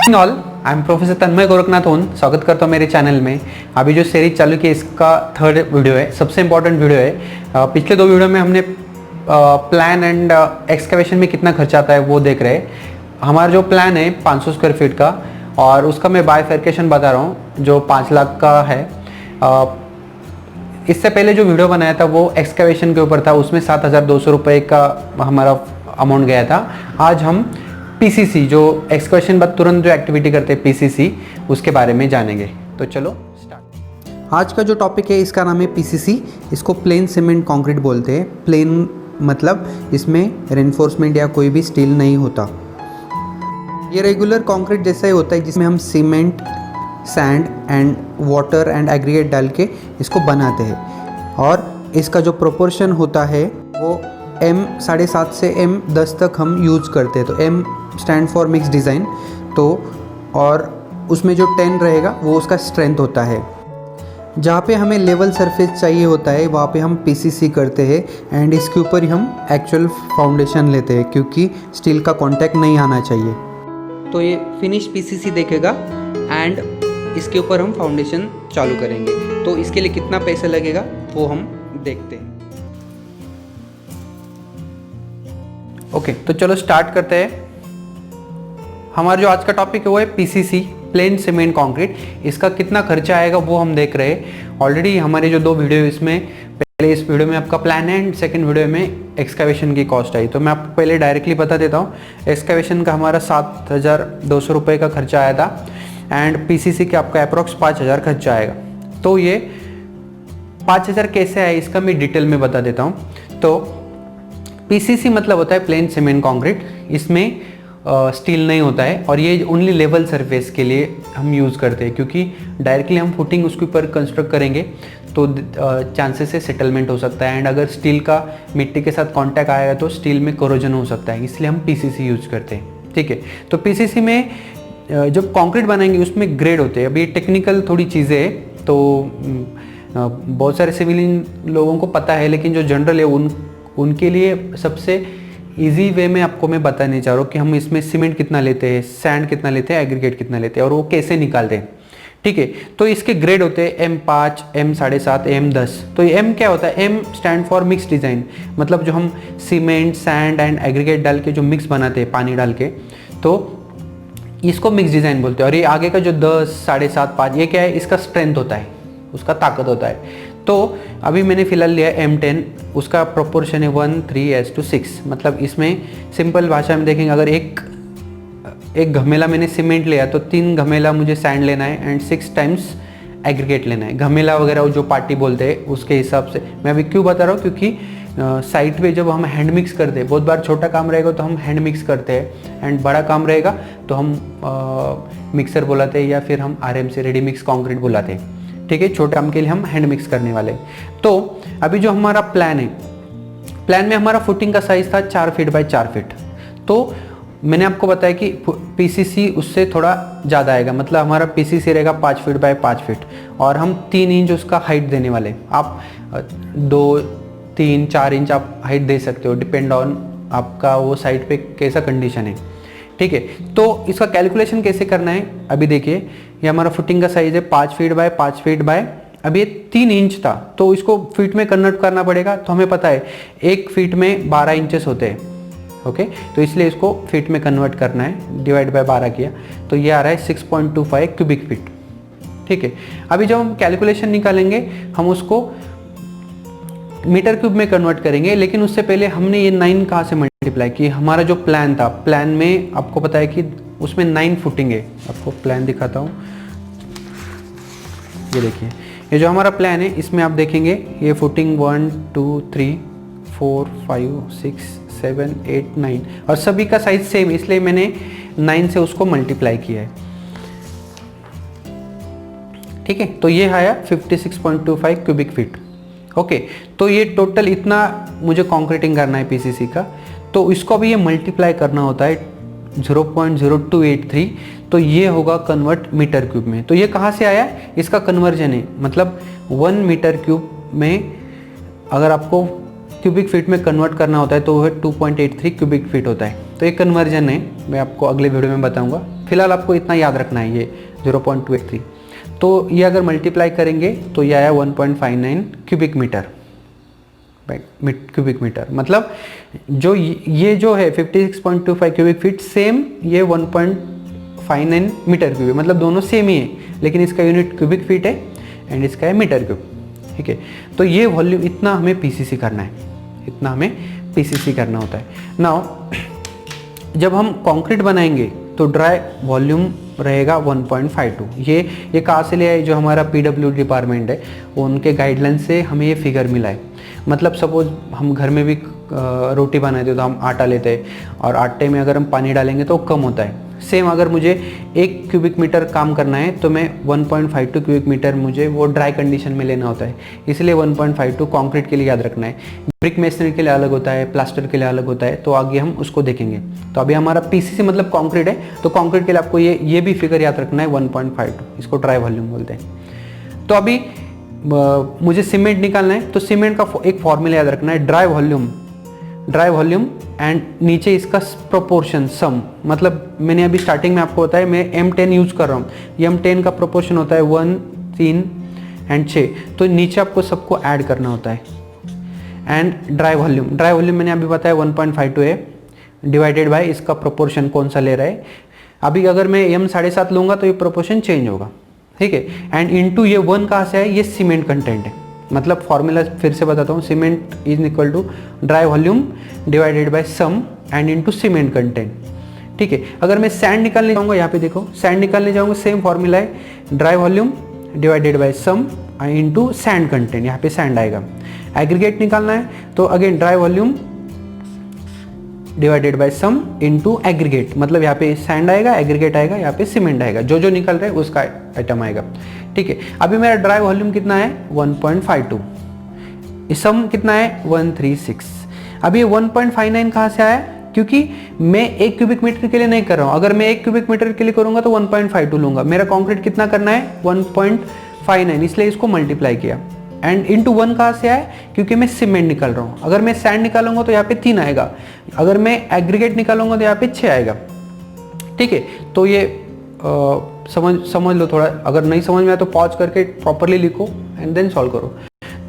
All I am professor Tanmay Gorakhnath own, स्वागत करता हूँ मेरे चैनल में। अभी जो सीरीज चालू की इसका थर्ड वीडियो है, सबसे इम्पोर्टेंट वीडियो है। पिछले दो वीडियो में हमने प्लान एंड एक्सकवेशन में कितना खर्चा आता है वो देख रहे हैं। हमारा जो प्लान है 500 स्क्वायर फीट का, और उसका मैं बाइफर्केशन बता रहा हूँ जो 5 लाख का है। इससे पहले जो वीडियो बनाया था वो एक्सकवेशन के ऊपर था, उसमें 7,200 रुपये का हमारा अमाउंट गया था। आज हम पीसीसी जो एक्सकवेशन बाद तुरंत जो एक्टिविटी करते हैं पीसीसी, उसके बारे में जानेंगे। तो चलो स्टार्ट। आज का जो टॉपिक है इसका नाम है पीसीसी। इसको प्लेन सीमेंट कंक्रीट बोलते हैं। प्लेन मतलब इसमें रेनफोर्समेंट या कोई भी स्टील नहीं होता। ये रेगुलर कंक्रीट जैसा ही होता है जिसमें हम cement, sand and water and aggregate डाल के इसको बनाते हैं। और इसका जो प्रोपोर्शन होता है वो M7.5 से M10 तक हम यूज करते हैं। तो M stand for mix design, तो और उसमें जो 10 रहेगा वो उसका स्ट्रेंथ होता है। जहाँ पे हमें लेवल सरफेस चाहिए होता है वहाँ पे हम पीसीसी करते हैं एंड इसके ऊपर ही हम एक्चुअल फाउंडेशन लेते हैं, क्योंकि स्टील का कांटेक्ट नहीं आना चाहिए। तो ये फिनिश पीसीसी देखेगा एंड इसके ऊपर हम फाउंडेशन चालू करेंगे। तो इसके लिए कितना पैसा लगेगा वो हम देखते हैं। ओके, तो चलो स्टार्ट करते हैं। हमारा जो आज का टॉपिक है वो है पीसीसी, प्लेन सीमेंट कंक्रीट। इसका कितना खर्चा आएगा वो हम देख रहे हैं। ऑलरेडी हमारे जो दो वीडियो इसमें, पहले इस वीडियो में आपका प्लान है एंड सेकंड वीडियो में एक्सकवेशन की कॉस्ट आई। तो मैं आपको पहले डायरेक्टली बता देता हूँ। एक्सकवेशन का हमारा 7,200 रुपये का खर्चा आया था एंड पीसीसी का आपका अप्रॉक्स 5,000 खर्चा आएगा। तो ये 5,000 कैसे आए इसका मैं डिटेल में बता देता हूँ। तो पीसीसी मतलब होता है प्लेन सीमेंट कंक्रीट। इसमें स्टील नहीं होता है और ये ओनली लेवल सरफेस के लिए हम यूज़ करते हैं, क्योंकि डायरेक्टली हम फुटिंग उसके ऊपर कंस्ट्रक्ट करेंगे तो चांसेस से सेटलमेंट हो सकता है। एंड अगर स्टील का मिट्टी के साथ कांटेक्ट आएगा तो स्टील में कोरोजन हो सकता है, इसलिए हम पीसीसी यूज करते हैं। ठीक है, तो पीसीसी में जब कंक्रीट बनाएंगे उसमें ग्रेड होते हैं। अभी टेक्निकल थोड़ी चीज़ें है तो बहुत सारे सिविलियन लोगों को पता है, लेकिन जो जनरल है उनके लिए सबसे इजी वे में आपको मैं बताने चाह रहा हूँ कि हम इसमें सीमेंट कितना लेते हैं, सैंड कितना लेते हैं, एग्रीगेट कितना लेते हैं और वो कैसे निकालते हैं। ठीक है, तो इसके ग्रेड होते हैं M5, M7.5, M10। तो ये M क्या होता है? M stand for mix design, मतलब जो हम सीमेंट, सैंड एंड एग्रीगेट डाल के जो मिक्स बनाते हैं पानी डाल के, तो इसको मिक्स डिज़ाइन बोलते हैं। और ये आगे का जो 10, 7.5, 5 ये क्या है? इसका स्ट्रेंथ होता है, उसका ताकत होता है। तो अभी मैंने फिलहाल लिया M10, उसका प्रोपोर्शन है 1:3:6। मतलब इसमें सिंपल भाषा में देखेंगे, अगर एक घमेला मैंने सीमेंट लिया तो 3 घमेला मुझे सैंड लेना है एंड 6 टाइम्स एग्रीगेट लेना है। घमेला वगैरह जो पार्टी बोलते हैं उसके हिसाब से मैं अभी क्यों बता रहा हूँ, क्योंकि साइट पे जब हम हैंड मिक्स करते हैं, बहुत बार छोटा काम रहेगा तो हम हैंड मिक्स करते हैं एंड बड़ा काम रहेगा तो हम मिक्सर बुलाते हैं या फिर हम RM से रेडी मिक्स कॉन्क्रीट बुलाते हैं। ठीक है, छोटे काम के लिए हम हैंड मिक्स करने वाले। तो अभी जो हमारा प्लान है, प्लान में हमारा फुटिंग का साइज था 4 फीट बाय 4 फीट। तो मैंने आपको बताया कि पीसीसी उससे थोड़ा ज़्यादा आएगा, मतलब हमारा पीसीसी रहेगा 5 फीट बाय 5 फीट और हम 3 इंच उसका हाइट देने वाले। आप 2, 3, 4 इंच आप हाइट दे सकते हो, डिपेंड ऑन आपका वो साइड पे कैसा कंडीशन है। ठीक है, तो इसका कैलकुलेशन कैसे करना है अभी देखिए। ये हमारा फुटिंग का साइज है 5 फीट बाय 5 फीट बाय, अब ये 3 इंच था तो इसको फीट में कन्वर्ट करना पड़ेगा। तो हमें पता है 1 फीट में 12 इंचेस होते हैं। ओके, तो इसलिए इसको फीट में कन्वर्ट करना है, डिवाइड बाय 12 किया तो ये आ रहा है 6.25 क्यूबिक फीट। ठीक है, अभी जब हम कैलकुलेशन निकालेंगे हम उसको मीटर क्यूब में कन्वर्ट करेंगे, लेकिन उससे पहले हमने ये 9 कहाँ से मल्टीप्लाई की। हमारा जो प्लान था, प्लान में आपको पता है कि उसमें 9 फुटिंग है। आपको प्लान दिखाता हूँ, ये देखिए, ये जो हमारा प्लान है इसमें आप देखेंगे ये फुटिंग 1, 2, 3, 4, 5, 6, 7, 8, 9 और सभी का साइज सेम, इसलिए मैंने 9 से उसको मल्टीप्लाई किया है। ठीक है, तो ये आया 56.25 क्यूबिक फीट। ओके, तो ये टोटल इतना मुझे कॉन्क्रीटिंग करना है पीसीसी का, तो इसको भी ये मल्टीप्लाई करना होता है 0.0283, तो ये होगा कन्वर्ट मीटर क्यूब में। तो ये कहाँ से आया? इसका कन्वर्जन है, मतलब 1 मीटर क्यूब में अगर आपको क्यूबिक फीट में कन्वर्ट करना होता है तो वह 2.83 क्यूबिक फीट होता है। तो ये कन्वर्जन है, मैं आपको अगले वीडियो में बताऊंगा। फिलहाल आपको इतना याद रखना है, ये 0.283। तो ये अगर मल्टीप्लाई करेंगे तो ये आया 1.59 क्यूबिक मीटर, क्यूबिक मीटर। मतलब जो ये जो है 56.25 क्यूबिक फीट, सेम ये 1.59 मीटर क्यूबिक, मतलब दोनों सेम ही है, लेकिन इसका यूनिट क्यूबिक फीट है एंड इसका है मीटर क्यूब। ठीक है, तो ये वॉल्यूम इतना हमें पीसीसी करना है, इतना हमें पीसीसी करना होता है। नाउ जब हम कंक्रीट बनाएंगे तो ड्राई वॉल्यूम रहेगा 1.52। ये कहाँ से ले आए, जो हमारा पीडब्ल्यू डिपार्टमेंट है उनके गाइडलाइन से हमें ये फिगर मिला है। मतलब सपोज हम घर में भी रोटी बनाते हो तो हम आटा लेते हैं और आटे में अगर हम पानी डालेंगे तो कम होता है। सेम अगर मुझे 1 क्यूबिक मीटर काम करना है तो मैं 1.52 क्यूबिक मीटर मुझे वो ड्राई कंडीशन में लेना होता है, इसलिए 1.52 कंक्रीट के लिए याद रखना है। ब्रिक मेसनरी के लिए अलग होता है, प्लास्टर के लिए अलग होता है, तो आगे हम उसको देखेंगे। तो अभी हमारा पीसीसी मतलब कंक्रीट है, तो कंक्रीट के लिए आपको ये भी फिगर याद रखना है 1.52, इसको ड्राई वॉल्यूम बोलते हैं। तो अभी मुझे सीमेंट निकालना है, तो सीमेंट का एक फॉर्मूला याद रखना है, ड्राई वॉल्यूम एंड नीचे इसका प्रोपोर्शन सम। मतलब मैंने अभी स्टार्टिंग में आपको बताया, मैं M10 यूज कर रहा हूँ, ये M10 का प्रोपोर्शन होता है 1, 3 एंड 6, तो नीचे आपको सबको ऐड करना होता है। एंड ड्राई वॉल्यूम मैंने अभी बताया 1.52 है, डिवाइडेड बाय इसका प्रोपोर्शन कौन सा ले रहा है। अभी अगर मैं M7.5 लूँगा तो ये प्रोपोर्शन चेंज होगा, ठीक है। एंड इनटू ये 1 कहाँ से है, ये सीमेंट कंटेंट है। मतलब फॉर्मूला फिर से बताता हूँ, cement is equal to dry volume divided by sum and into cement content, ठीक है। अगर मैं सैंड निकालने जाऊँगा, यहाँ पे देखो सैंड निकालने जाऊँगा, सेम फॉर्मूला है, dry volume divided by sum into sand content, यहाँ पे सैंड आएगा। एग्रीगेट निकालना है तो again dry volume divided by sum into aggregate, मतलब यहाँ पे सैंड आएगा, एग्रीगेट आएगा, यहाँ पे सीमेंट आएगा, जो निकल रहा है उसका आइटम आएगा, ठीक है। अभी मेरा ड्राई वॉल्यूम कितना है 1.52, सम कितना है 136। अभी ये 1.59 कहाँ से आया, क्योंकि मैं 1 क्यूबिक मीटर के लिए नहीं कर रहा हूँ। अगर मैं 1 क्यूबिक मीटर के लिए करूँगा तो 1.52 लूँगा। मेरा कंक्रीट कितना करना है 1.59, इसलिए इसको मल्टीप्लाई किया। एंड इंटू 1 कहाँ से आया, क्योंकि मैं सीमेंट निकाल रहा हूँ। अगर मैं सैंड निकालूंगा तो यहाँ पे 3 आएगा, अगर मैं एग्रीगेट निकालूंगा तो यहाँ पे 6 आएगा, ठीक है। तो ये समझ लो थोड़ा, अगर नहीं समझ में आया तो पॉज करके प्रॉपरली लिखो एंड देन सॉल्व करो।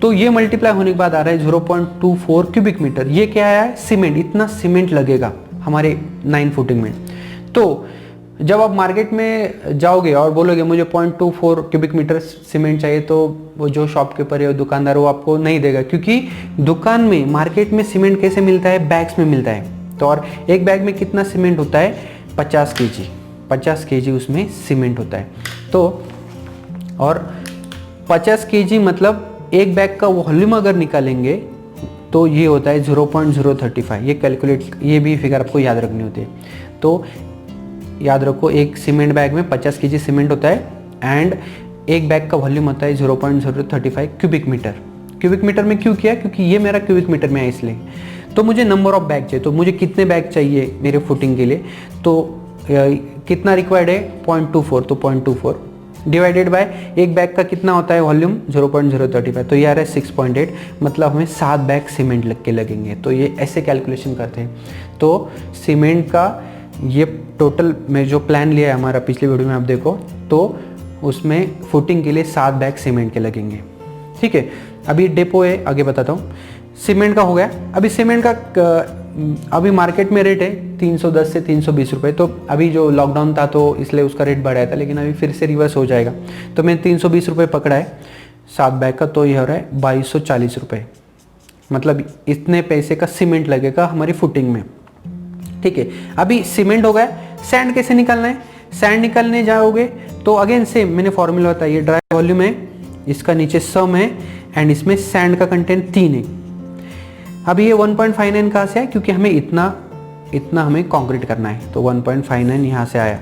तो ये मल्टीप्लाई होने के बाद आ रहा है 0.24 क्यूबिक मीटर। ये क्या है, सीमेंट, इतना सीमेंट लगेगा हमारे 9 फुटिंग में। तो जब आप मार्केट में जाओगे और बोलोगे मुझे 0.24 क्यूबिक मीटर सीमेंट चाहिए, तो वो जो शॉपकीपर है, दुकानदार, वो आपको नहीं देगा, क्योंकि दुकान में, मार्केट में सीमेंट कैसे मिलता है, बैग्स में मिलता है। तो और एक बैग में कितना सीमेंट होता है 50 kg, 50 kg उसमें सीमेंट होता है। तो और 50 kg मतलब एक बैग का वॉल्यूम अगर निकालेंगे तो ये होता है 0.035। ये कैलकुलेट, ये भी फिगर आपको याद रखनी होती है। तो याद रखो, एक सीमेंट बैग में 50 kg सीमेंट होता है एंड एक बैग का वॉल्यूम होता है 0.035 क्यूबिक मीटर। क्यूबिक मीटर में क्यों किया, क्योंकि ये मेरा क्यूबिक मीटर में है इसलिए। तो मुझे नंबर ऑफ बैग चाहिए, तो मुझे कितने बैग चाहिए मेरे फुटिंग के लिए, तो कितना रिक्वायर्ड है 0.24, तो 0.24 डिवाइडेड बाय एक बैग का कितना होता है वॉल्यूम 0.035, तो ये आ रहा है 6.8, मतलब हमें 7 बैग सीमेंट लग के लगेंगे। तो ये ऐसे कैलकुलेशन करते हैं। तो सीमेंट का ये टोटल में जो प्लान लिया है हमारा पिछले वीडियो में आप देखो, तो उसमें फुटिंग के लिए 7 बैग सीमेंट के लगेंगे, ठीक है। अभी डेपो है, आगे बताता हूँ। सीमेंट का हो गया। अभी सीमेंट का अभी मार्केट में रेट है 310 से 320 रुपये। तो अभी जो लॉकडाउन था तो इसलिए उसका रेट बढ़ाया था, लेकिन अभी फिर से रिवर्स हो जाएगा। तो मैंने 320 रुपये पकड़ा है 7 बैग का, तो ये हो रहा है 2240 रुपये। मतलब इतने पैसे का सीमेंट लगेगा हमारी फुटिंग में, ठीक है। अभी सीमेंट हो गया। सैंड कैसे निकालना है, सैंड निकालने जाओगे तो अगेन सेम मैंने फॉर्मूला बताया, ये ड्राई वॉल्यूम है, इसका नीचे सम है एंड इसमें सैंड का कंटेंट 3 है। अभी ये 1.59 कहाँ से आया, क्योंकि हमें इतना हमें कंक्रीट करना है, तो 1.59 यहाँ से आया,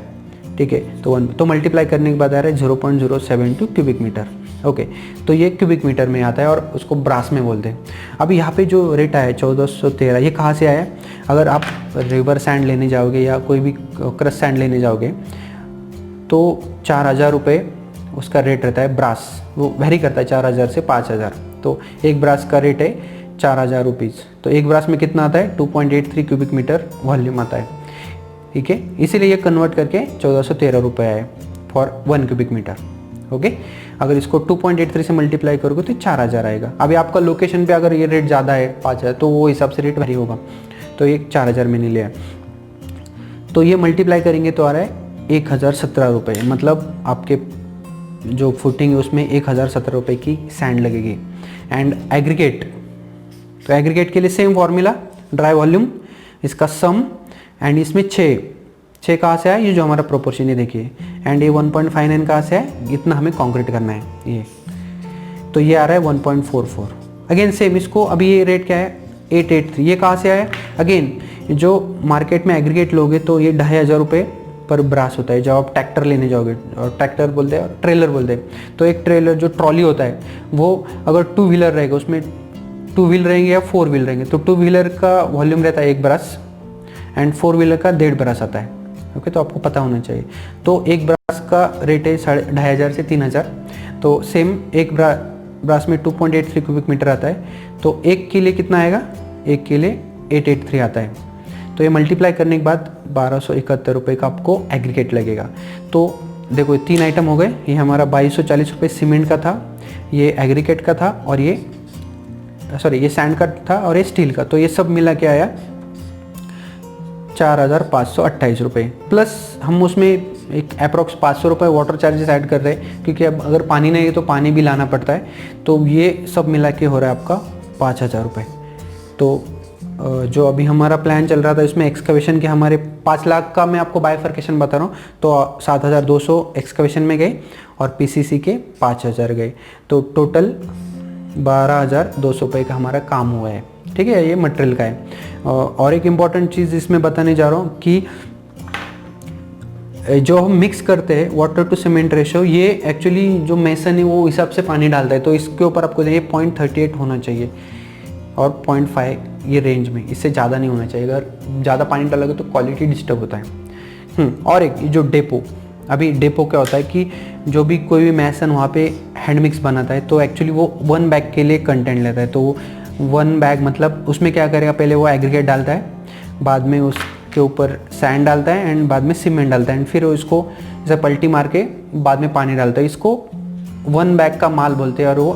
ठीक है। तो मल्टीप्लाई करने के बाद आ रहा है 0.072 क्यूबिक मीटर, ओके। तो ये क्यूबिक मीटर में आता है और उसको ब्रास में बोलते हैं। अभी यहाँ पे जो रेट आया 1413, ये कहाँ से आया, अगर आप रिवर सैंड लेने जाओगे या कोई भी क्रश सैंड लेने जाओगे तो 4000 रुपये उसका रेट रहता है ब्रास, वो वेरी करता है 4000 से 5000। तो एक ब्रास का रेट है 4000 रुपीज़। तो एक ब्रास में कितना आता है 2.83 क्यूबिक मीटर वॉल्यूम आता है, ठीक है। इसीलिए ये कन्वर्ट करके 1413 रुपये आए फॉर 1 क्यूबिक मीटर, ओके। अगर इसको 2.83 से मल्टीप्लाई करोगे तो 4000 आएगा। अभी आपका लोकेशन पे अगर ये रेट ज़्यादा है 5000 तो वो हिसाब से रेट वैरी होगा, तो ये 4000 मैंने लिया है। तो ये मल्टीप्लाई करेंगे तो आ रहा है 1017 रुपये, मतलब आपके जो फुटिंग है उसमें 1017 रुपये की सैंड लगेगी। एंड एग्रीगेट, तो एग्रीगेट के लिए सेम फॉर्मूला, ड्राई वॉल्यूम इसका सम, एंड इसमें 6 कहाँ से आया, ये जो हमारा प्रोपोर्शन है देखिए, एंड ये 1.59 कहाँ से है, इतना हमें कॉन्क्रीट करना है ये, तो ये आ रहा है 1.44। अगेन सेम, इसको अभी ये रेट क्या है 883, ये कहाँ से आया, अगेन जो मार्केट में एग्रीगेट लोगे तो ये 2500 रुपये पर ब्रास होता है। जब आप ट्रैक्टर लेने जाओगे, और ट्रैक्टर बोलते हैं और ट्रेलर बोलते हैं, तो एक ट्रेलर जो ट्रॉली होता है वो अगर 2 व्हीलर रहेगा, उसमें 2 व्हील रहेंगे या 4 व्हील रहेंगे, तो 2 व्हीलर का वॉल्यूम रहता है 1 ब्रास एंड 4 व्हीलर का 1.5 ब्रास आता है, ओके। तो आपको पता होना चाहिए। तो एक ब्रास का रेट है 2500 से 3000, तो सेम एक ब्रास में 2.83 क्यूबिक मीटर आता है, तो एक के लिए कितना आएगा, एक के लिए 883 आता है। तो ये मल्टीप्लाई करने के बाद 1271 रुपये का आपको एग्रीगेट लगेगा। तो देखो 3 आइटम हो गए, ये हमारा 2240 रुपये सीमेंट का था, ये एग्रीगेट का था, और ये ये सैंड का था, और ये स्टील का। तो ये सब मिला के आया 4528 रुपये, प्लस हम उसमें एक अप्रॉक्स 500 रुपये वाटर चार्जेस ऐड कर रहे हैं, क्योंकि अब अगर पानी नहीं है तो पानी भी लाना पड़ता है। तो ये सब मिला के हो रहा है आपका 5000 रुपये। तो जो अभी हमारा प्लान चल रहा था इसमें एक्सकवेशन के हमारे 5 लाख का, मैं आपको बाइफर्केशन बता रहा हूँ, तो 7200 एक्सकवेशन में गए और पीसीसी के 5000 गए, तो टोटल 12200 रुपये का हमारा काम हुआ है, ठीक है। ये मटेरियल का है। और एक इम्पॉर्टेंट चीज़ इसमें बताने जा रहा हूँ कि जो हम मिक्स करते हैं वाटर टू सीमेंट रेशो, ये एक्चुअली जो मेसन है वो हिसाब से पानी डालता है, तो इसके ऊपर आपको देखिए 0.38 होना चाहिए और 0.5 ये रेंज में, इससे ज़्यादा नहीं होना चाहिए। अगर ज़्यादा पानी डालोगे तो क्वालिटी डिस्टर्ब होता है। और एक जो डेपो, अभी डेपो क्या होता है कि जो भी कोई भी मैसन वहाँ पे हैंड मिक्स बनाता है, तो एक्चुअली वो 1 बैग के लिए कंटेंट लेता है। तो 1 बैग मतलब उसमें क्या करेगा, पहले वो एग्रीगेट डालता है, बाद में उसके ऊपर सैंड डालता है, एंड बाद में सीमेंट डालता है, एंड फिर उसको जैसे पलटी मार के बाद में पानी डालता है। इसको 1 बैग का माल बोलते हैं और वो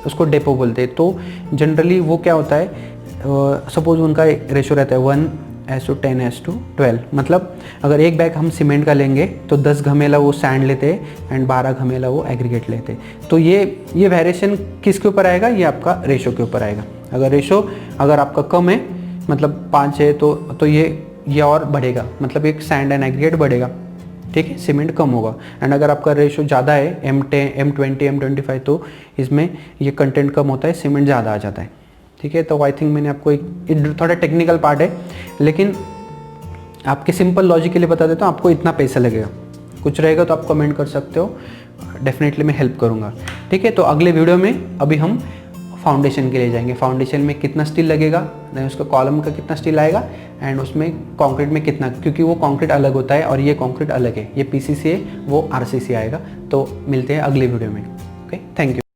उसको डेपो बोलते हैं। तो जनरली वो क्या होता है, सपोज उनका रेशो रहता है 1:10:12, मतलब अगर 1 बैग हम सीमेंट का लेंगे तो 10 घमेला वो सैंड लेते हैं एंड 12 घमेला वो एग्रीगेट लेते हैं। तो ये वेरिएशन किसके ऊपर आएगा, ये आपका रेशो के ऊपर आएगा। अगर रेशो अगर आपका कम है, मतलब 5 है, तो ये और बढ़ेगा, मतलब एक सैंड एंड एग्रीगेट बढ़ेगा, ठीक है, सीमेंट कम होगा। एंड अगर आपका रेशो ज़्यादा है M10, M20, M25, तो इसमें ये कंटेंट कम होता है, सीमेंट ज़्यादा आ जाता है, ठीक है। तो आई थिंक मैंने आपको एक थोड़ा टेक्निकल पार्ट है, लेकिन आपके सिंपल लॉजिक के लिए बता देता हूँ, आपको इतना पैसा लगेगा। कुछ रहेगा तो आप कमेंट कर सकते हो, डेफिनेटली मैं हेल्प करूँगा, ठीक है। तो अगले वीडियो में अभी हम फाउंडेशन के लिए जाएंगे। फाउंडेशन में कितना स्टील लगेगा, नहीं उसका कॉलम का कितना स्टील आएगा, एंड उसमें कंक्रीट में कितना, क्योंकि वो कंक्रीट अलग होता है और ये कंक्रीट अलग है, ये पीसीसी है वो आरसीसी आएगा। तो मिलते हैं अगले वीडियो में, ओके, थैंक यू।